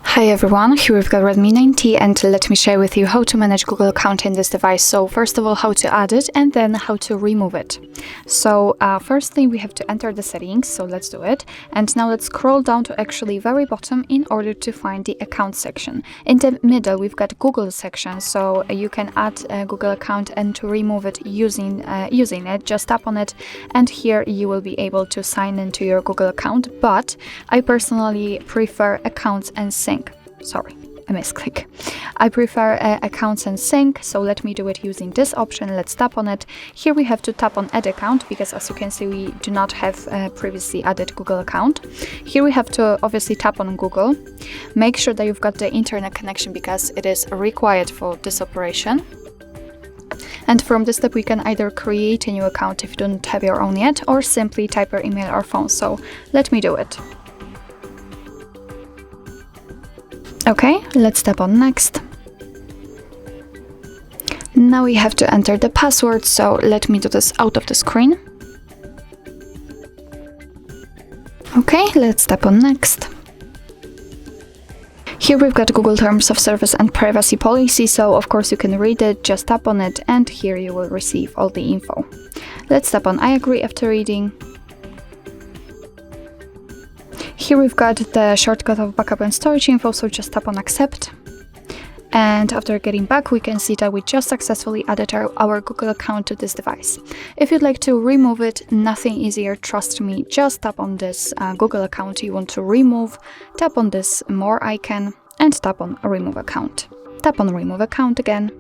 Hi everyone, here we've got Redmi 9T and let me share with you how to manage Google account in this device. So first of all, how to add it and then how to remove it. So firstly, we have to enter the settings, so let's do it. And now let's scroll down to actually very bottom in order to find the account section. In the middle, we've got Google section, so you can add a Google account and to remove it using it, just tap on it and here you will be able to sign into your Google account. But I personally prefer accounts and sync. Sorry, I misclick. I prefer accounts and sync, so let me do it using this option. Let's tap on it. Here we have to tap on add account because as you can see we do not have previously added Google account. Here we have to obviously tap on Google. Make sure that you've got the internet connection because it is required for this operation. And from this step we can either create a new account if you don't have your own yet or simply type your email or phone, so let me do it. Okay, let's tap on next. Now we have to enter the password, so let me do this out of the screen. Okay, let's tap on next. Here we've got Google Terms of Service and Privacy Policy, so of course you can read it, just tap on it and here you will receive all the info. Let's tap on I agree after reading. Here we've got the shortcut of backup and storage info, so just tap on accept. And after getting back, we can see that we just successfully added our Google account to this device. If you'd like to remove it, nothing easier, trust me, just tap on this Google account you want to remove, tap on this more icon and tap on remove account. Tap on remove account again.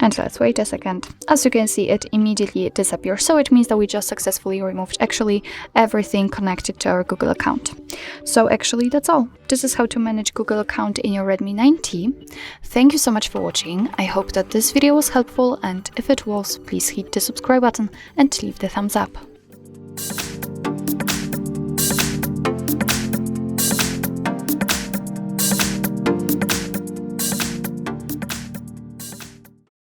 And let's wait a second. As you can see, it immediately disappears, so it means that we just successfully removed actually everything connected to our Google account. So actually that's all. This is how to manage Google account in your Redmi 9T. Thank you so much for watching. I hope that this video was helpful, and if it was, please hit the subscribe button and leave the thumbs up.